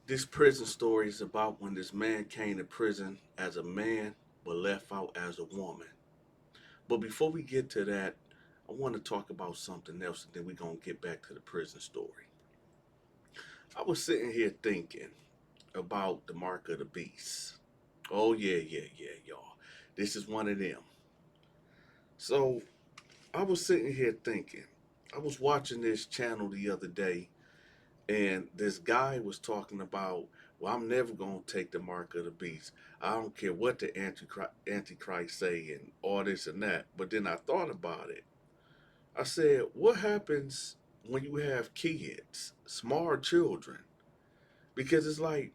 This prison story is about when this man came to prison as a man but left out as a woman. But before we get to that, I want to talk about something else and then we're going to get back to the prison story. I was sitting here thinking about the mark of the beast. Oh, yeah, y'all. This is one of them. So I was sitting here thinking, I was watching this channel the other day, and this guy was talking about, well, I'm never going to take the mark of the beast. I don't care what the Antichrist say and all this and that. But then I thought about it. I said, what happens when you have kids, small children? Because it's like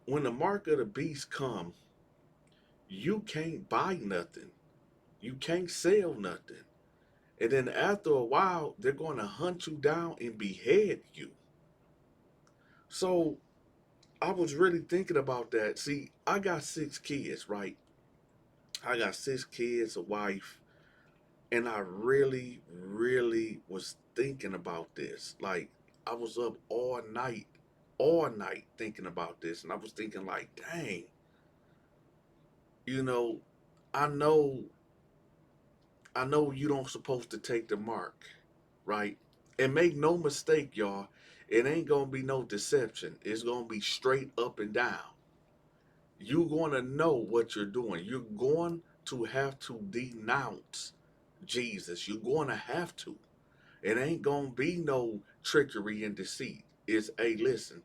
when the mark of the beast come, you can't buy nothing. You can't sell nothing. And then after a while, they're going to hunt you down and behead you. So I was really thinking about that. See, I got six kids, right? I got six kids, a wife, and I really was thinking about this. Like, I was up all night thinking about this. And I was thinking, like, dang, you know, I know, I know you don't supposed to take the mark, right? And make no mistake, y'all, it ain't gonna be no deception. It's gonna be straight up and down. You're going to know what you're doing. You're going to have to denounce Jesus. You're going to have to. It ain't going to be no trickery and deceit. It's, hey, listen,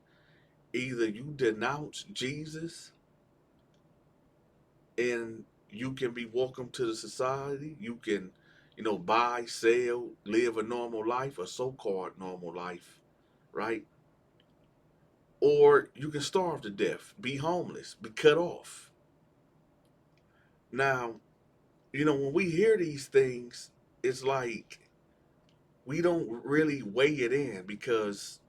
either you denounce Jesus and you can be welcome to the society. You can, buy, sell, live a normal life, a so called normal life, right? Or you can starve to death, be homeless, be cut off. Now, when we hear these things, it's like we don't really weigh it in because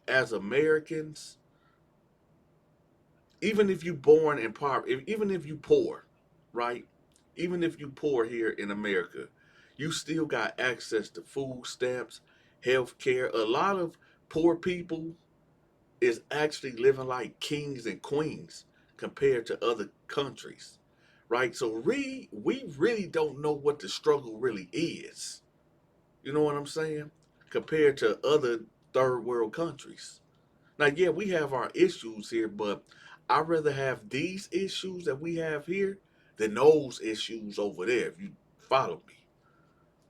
as Americans, even if you born in poverty, even if you poor, right? Even if you poor here in America, you still got access to food stamps, health care. A lot of poor people is actually living like kings and queens compared to other countries, right? So we really don't know what the struggle really is. You know what I'm saying? Compared to other third world countries. Now, yeah, we have our issues here, but I'd rather have these issues that we have here than those issues over there, if you follow me.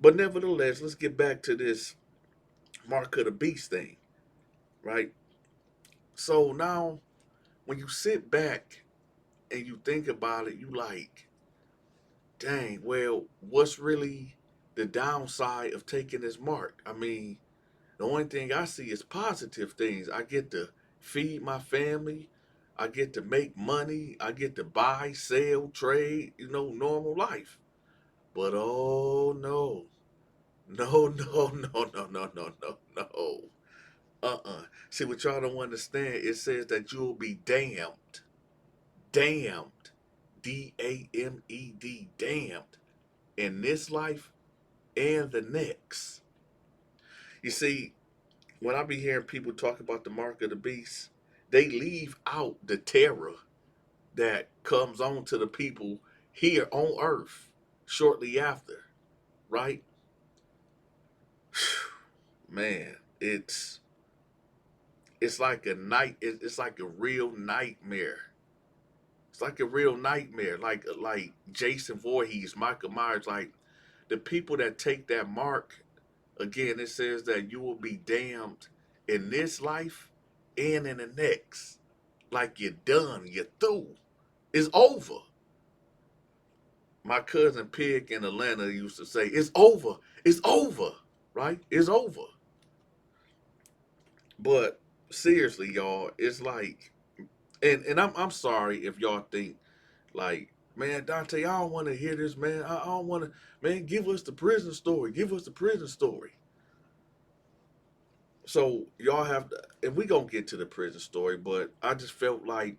But nevertheless, let's get back to this Mark of the Beast thing, right? So now, when you sit back and you think about it, you like, dang, well, what's really the downside of taking this mark? I mean, the only thing I see is positive things. I get to feed my family. I get to make money. I get to buy, sell, trade, normal life. But oh no. No, no, no, no, no, no, no, no. See, what y'all don't understand, it says that you'll be damned. Damned. Damed. Damned. In this life and the next. You see, when I be hearing people talk about the mark of the beast, they leave out the terror that comes on to the people here on earth shortly after, right? Man, it's like a it's like a real nightmare. It's like a real nightmare. Like Jason Voorhees, Michael Myers, like the people that take that mark, again, it says that you will be damned in this life and in the next. Like you're done, you're through. It's over. My cousin Pig in Atlanta used to say, "It's over. It's over." Right? It's over. But seriously, y'all, it's like, and I'm sorry if y'all think like, man, Dante, I don't want to hear this, man. I don't want to, man. Give us the prison story. Give us the prison story. So y'all have to, and we gonna get to the prison story, but I just felt like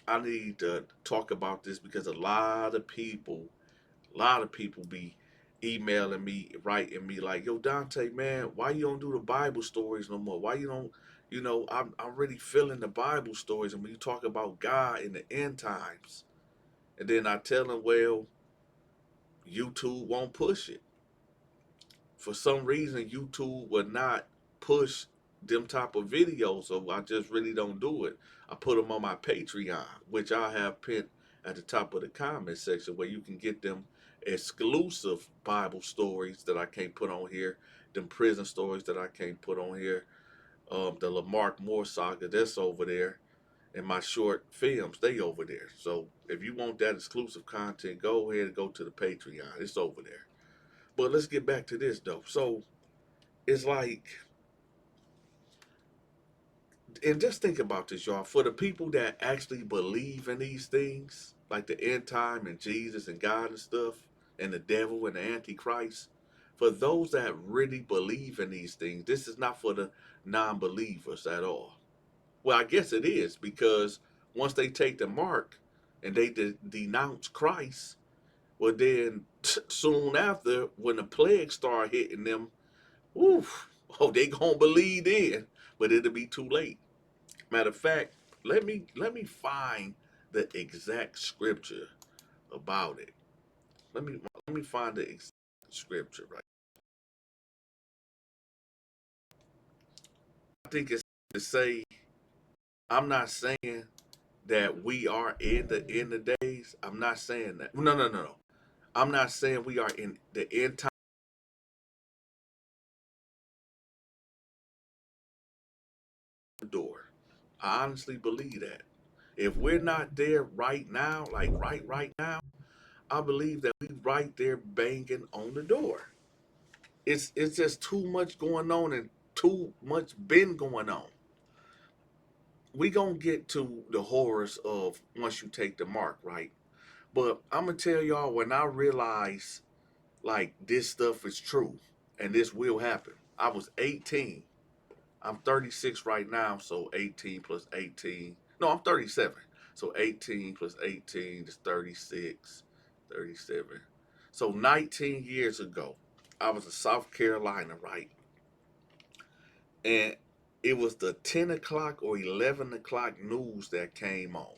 I need to talk about this because a lot of people be emailing me, writing me like, "Yo, Dante, man, why you don't do the Bible stories no more? Why you don't, I'm really feeling the Bible stories, and when you talk about God in the end times, and then I tell them, well, YouTube won't push it. For some reason, YouTube will not push them type of videos, so I just really don't do it. I put them on my Patreon, which I have pinned at the top of the comment section, where you can get them exclusive Bible stories that I can't put on here, them prison stories that I can't put on here, the Lamarck Moore saga that's over there, and my short films, they over there. So if you want that exclusive content, go ahead and go to the Patreon. It's over there. But let's get back to this though. So it's like, and just think about this, y'all. For the people that actually believe in these things, like the end time and Jesus and God and stuff, and the devil and the Antichrist, for those that really believe in these things, this is not for the non-believers at all. Well, I guess it is, because once they take the mark and they denounce Christ, well, then soon after, when the plague start hitting them, oof, oh, they gonna believe then, but it'll be too late. Matter of fact, let me find the exact scripture about it. Let me find the exact scripture, right. I think it's to say, I'm not saying that we are in the end of days. I'm not saying that. No, no, no, no. I'm not saying we are in the end time door. I honestly believe that. If we're not there right now, like right now, I believe that we right there banging on the door. It's just too much going on and too much been going on. We gonna get to the horrors of once you take the mark, right? But I'm gonna tell y'all, when I realized like this stuff is true and this will happen. I was 18. I'm 36 right now, so 18 plus 18. No, I'm 37. So 18 plus 18 is 36, 37. So 19 years ago, I was in South Carolina, right? And it was the 10 o'clock or 11 o'clock news that came on.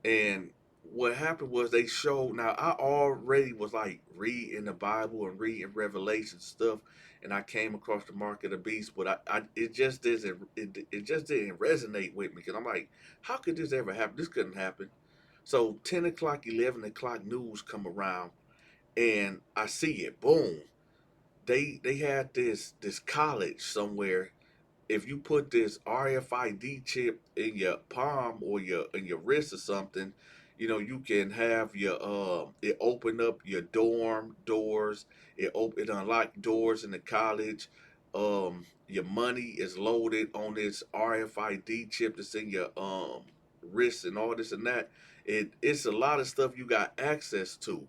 And what happened was they showed. Now I already was like reading the Bible and reading Revelation stuff, and I came across the mark of the beast, but I it just doesn't it just didn't resonate with me, because I'm like, how could this ever happen? This couldn't happen. So 10 o'clock, 11 o'clock news come around, and I see it. Boom. They had this college somewhere. If you put this RFID chip in your palm or your in your wrist or something, you can have your it open up your dorm doors. It unlock doors in the college. Your money is loaded on this RFID chip that's in your wrist and all this and that. It's a lot of stuff you got access to.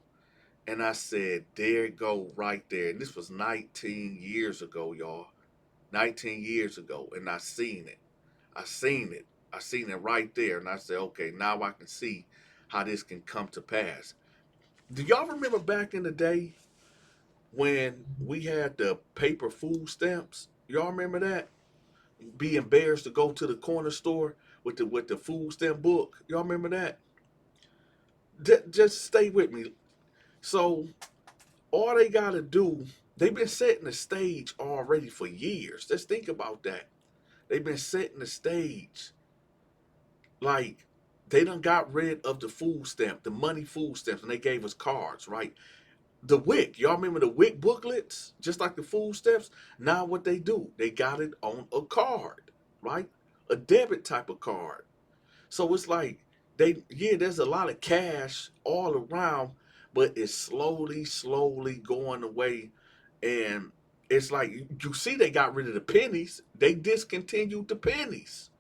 And I said, there it go right there. And this was 19 years ago, y'all. 19 years ago, and I seen it. I seen it. I seen it right there, and I said, okay, now I can see how this can come to pass. Do y'all remember back in the day when we had the paper food stamps? Y'all remember that? Be embarrassed to go to the corner store with the food stamp book. Y'all remember that? Just stay with me. So all they gotta do, they've been setting the stage already for years. Let's think about that. They've been setting the stage. Like, they done got rid of the food stamp, the money food stamps, and they gave us cards, right? The WIC, y'all remember the WIC booklets? Just like the food stamps? Now what they do, they got it on a card, right? A debit type of card. So it's like, there's a lot of cash all around, but it's slowly going away. And it's like, you see they got rid of the pennies. They discontinued the pennies.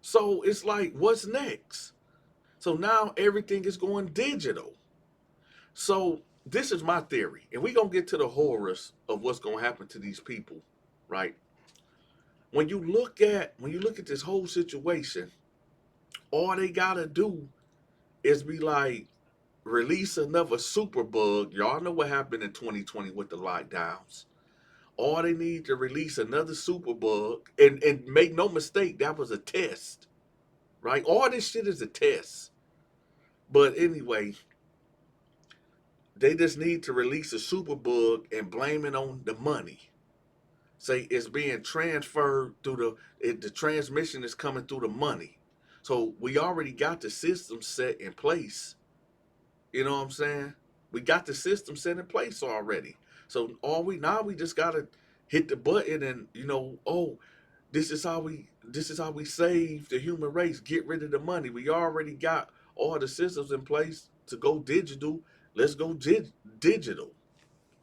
So it's like, what's next? So now everything is going digital. So this is my theory, and we're gonna get to the horrors of what's gonna happen to these people, right? When you look at this whole situation, all they gotta do is be like, release another super bug. Y'all know what happened in 2020 with the lockdowns. Or they need to release another superbug. And make no mistake, that was a test, right? All this shit is a test. But anyway, they just need to release a superbug and blame it on the money. Say it's being transferred through the transmission is coming through the money. So we already got the system set in place. You know what I'm saying? We got the system set in place already. So all we just gotta hit the button and oh, this is how we save the human race, get rid of the money. We already got all the systems in place to go digital. Let's go digital,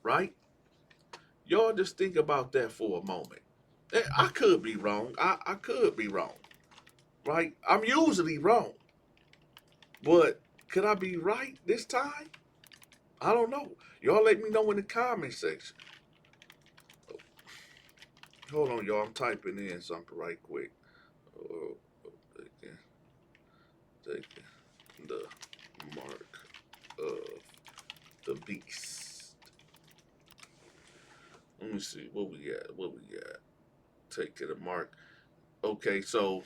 right? Y'all just think about that for a moment. I could be wrong. I could be wrong, right? I'm usually wrong, but could I be right this time? I don't know. Y'all let me know in the comment section. Hold on, y'all. I'm typing in something right quick. Oh, taking the mark of the beast. Let me see what we got. What we got? Taking the mark. Okay, so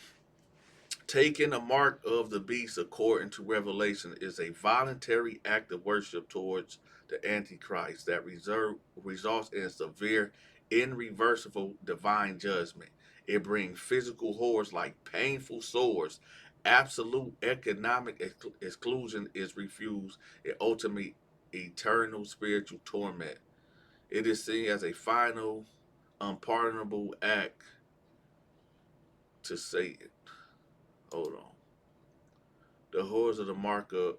taking the mark of the beast, according to Revelation, is a voluntary act of worship towards the Antichrist that results in severe, irreversible divine judgment. It brings physical horrors like painful sores, absolute economic exclusion is refused, and ultimately eternal spiritual torment. It is seen as a final, unpardonable act to Satan. Hold on. The horrors of the mark of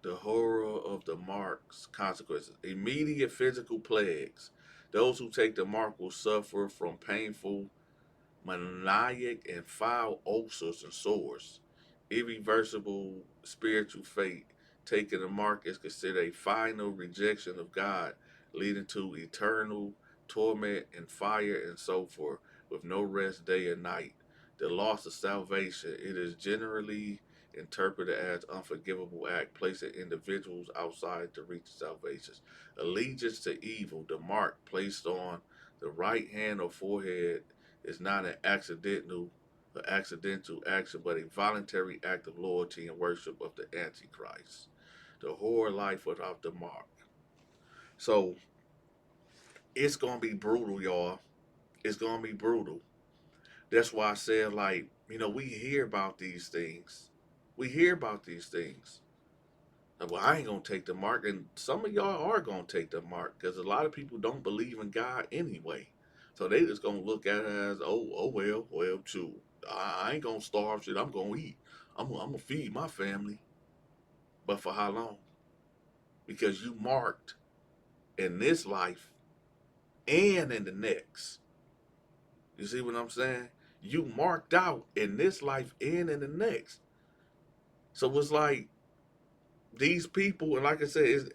the horror of the mark's consequences. Immediate physical plagues. Those who take the mark will suffer from painful maniac and foul ulcers and sores. Irreversible spiritual fate. Taking the mark is considered a final rejection of God, leading to eternal torment and fire and so forth, with no rest day or night. The loss of salvation. It is generally interpreted as unforgivable act, placing individuals outside the reach of salvation. Allegiance to evil. The mark placed on the right hand or forehead is not an accidental action, but a voluntary act of loyalty and worship of the Antichrist. The horror life without the mark. So it's gonna be brutal, y'all. It's gonna be brutal. That's why I said, like, we hear about these things. We hear about these things. Like, well, I ain't gonna take the mark, and some of y'all are gonna take the mark because a lot of people don't believe in God anyway. So they just gonna look at it as, oh well, too. I ain't gonna starve shit. I'm gonna eat. I'm gonna feed my family. But for how long? Because you marked in this life and in the next. You see what I'm saying? You marked out in this life and in the next. So it's like these people, and like I said,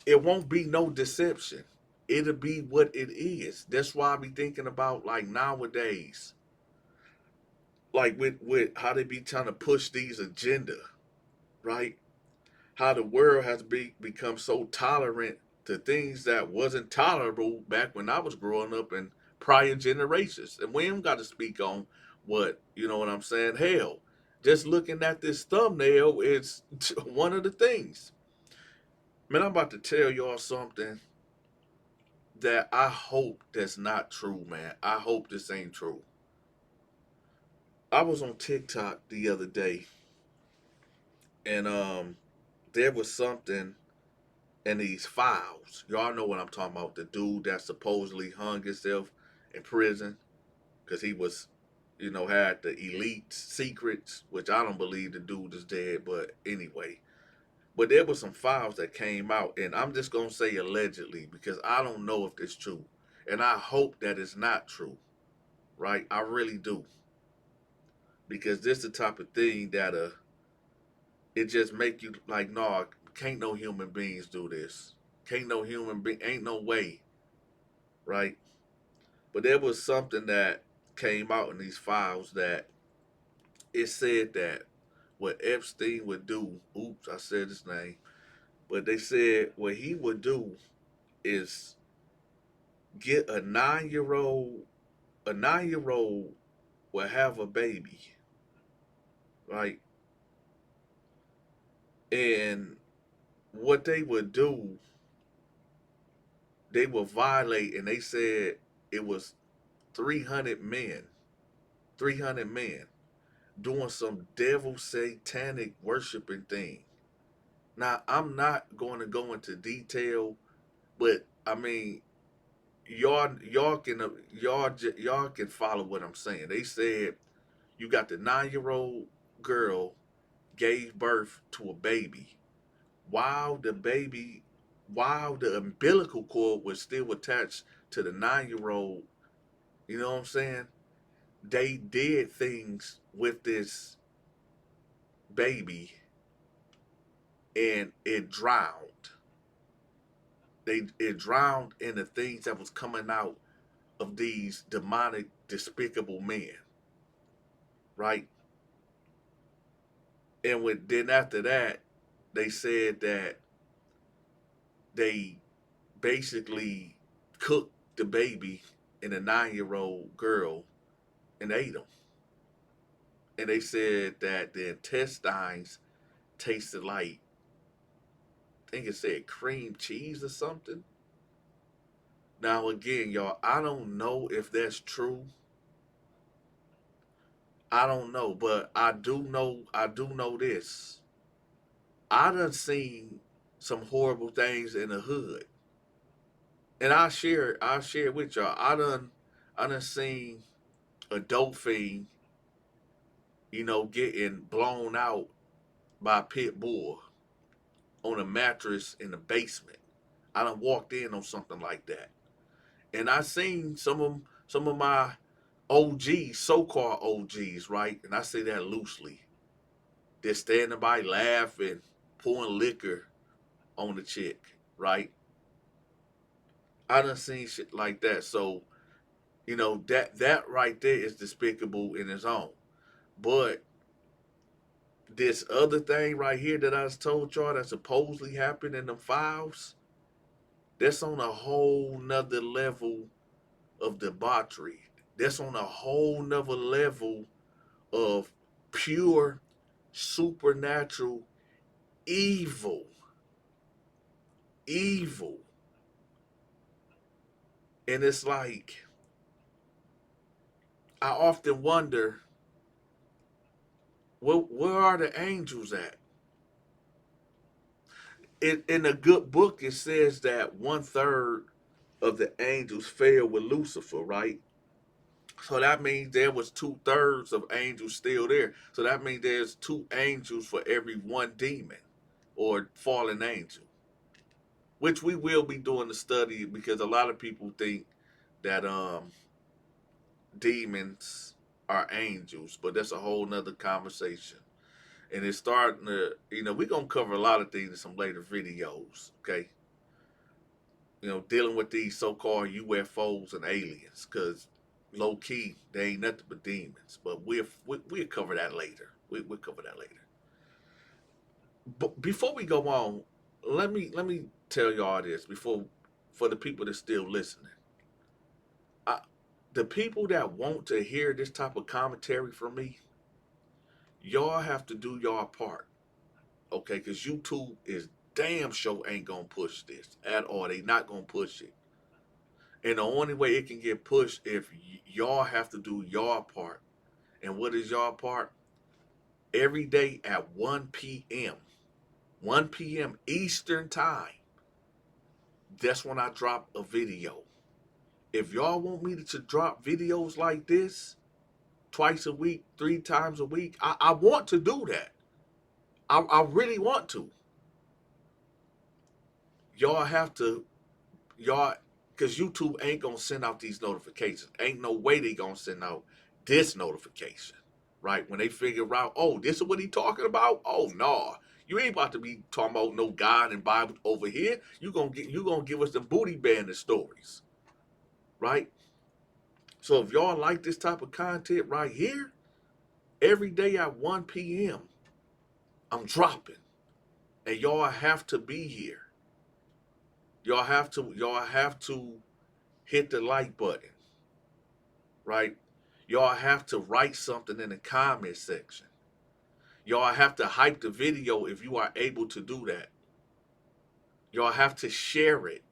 it won't be no deception. It'll be what it is. That's why I be thinking about, like, nowadays, like with how they be trying to push these agenda, right? How the world has become so tolerant to things that wasn't tolerable back when I was growing up in prior generations. And we ain't got to speak on what, you know what I'm saying? Hell, just looking at this thumbnail, it's one of the things. Man, I'm about to tell y'all something that I hope that's not true, man. I hope this ain't true. I was on TikTok the other day, and there was something in these files. Y'all know what I'm talking about. The dude that supposedly hung himself in prison because he was, had the elite secrets, which I don't believe the dude is dead, but anyway. But there were some files that came out, and I'm just gonna say allegedly because I don't know if it's true. And I hope that it's not true. Right? I really do. Because this is the type of thing that it just make you like, no, can't no human beings do this. Can't no human being, ain't no way, right? But there was something that came out in these files that it said that what Epstein would do, oops, I said his name, but they said what he would do is get a 9-year old will have a baby, right? And what they would do, they would violate, and they said it was 300 men, 300 men doing some devil satanic worshiping thing. Now, I'm not going to go into detail, but I mean, y'all can follow what I'm saying. They said you got the 9-year-old girl gave birth to a baby while the umbilical cord was still attached to the 9-year-old. You know what I'm saying? They did things with this baby and it drowned. It drowned in the things that was coming out of these demonic, despicable men, right? And then after that, they said that they basically cooked the baby and a 9-year-old girl and ate them. And they said that the intestines tasted like, I think it said cream cheese or something. Now again, y'all, I don't know if that's true. I don't know, but I do know this. I done seen some horrible things in the hood. And I share with y'all. I done seen a dope fiend, getting blown out by a pit bull on a mattress in the basement. I done walked in on something like that. And I seen some of my OGs, so-called OGs, right? And I say that loosely. They're standing by laughing, pouring liquor on the chick, right? I done seen shit like that. So, that right there is despicable in its own. But this other thing right here that I just told y'all that supposedly happened in the files, that's on a whole nother level of debauchery. That's on a whole nother level of pure supernatural evil. Evil. And it's like, I often wonder, where are the angels at? In a good book, it says that 1/3 of the angels fell with Lucifer, right? So that means there was 2/3 of angels still there. So that means there's two angels for every one demon or fallen angel, which we will be doing the study because a lot of people think that demons are angels, but that's a whole nother conversation. And it's starting to, we're gonna cover a lot of things in some later videos, okay? Dealing with these so-called UFOs and aliens, because low key they ain't nothing but demons. But we'll cover that later. We'll cover that later. But before we go on, let me tell y'all this before, for the people that's still listening. I, the people that want to hear this type of commentary from me, y'all have to do y'all part, okay? Because YouTube is damn sure ain't gonna push this at all. They not gonna push it. And the only way it can get pushed if y'all have to do your part. And what is your part? Every day at 1 p.m. 1 p.m. Eastern time. That's when I drop a video. If y'all want me to drop videos like this twice a week, 3 times a week, I want to do that. I really want to. Y'all have to, y'all, because YouTube ain't going to send out these notifications. Ain't no way they going to send out this notification. Right? When they figure out, oh, this is what he talking about. Oh no, you ain't about to be talking about no God and Bible over here. You gonna give us the booty bandit stories, right? So if y'all like this type of content right here, every day at 1 p.m., I'm dropping, and y'all have to be here. Y'all have to hit the like button, right? Y'all have to write something in the comment section. Y'all have to hype the video if you are able to do that. Y'all have to share it.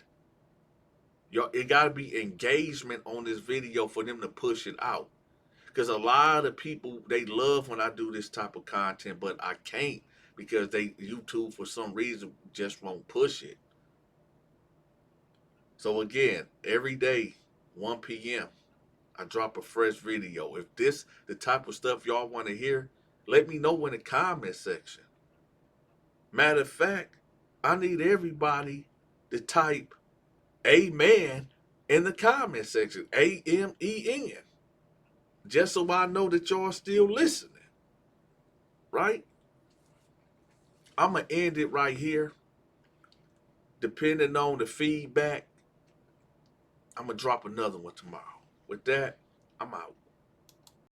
Y'all, it got to be engagement on this video for them to push it out. Because a lot of people, they love when I do this type of content, but I can't because YouTube for some reason just won't push it. So again, every day, 1 p.m., I drop a fresh video. If this the type of stuff y'all want to hear, let me know in the comment section. Matter of fact, I need everybody to type amen in the comment section. AMEN. Just so I know that y'all still listening. Right? I'm going to end it right here. Depending on the feedback, I'm going to drop another one tomorrow. With that, I'm out.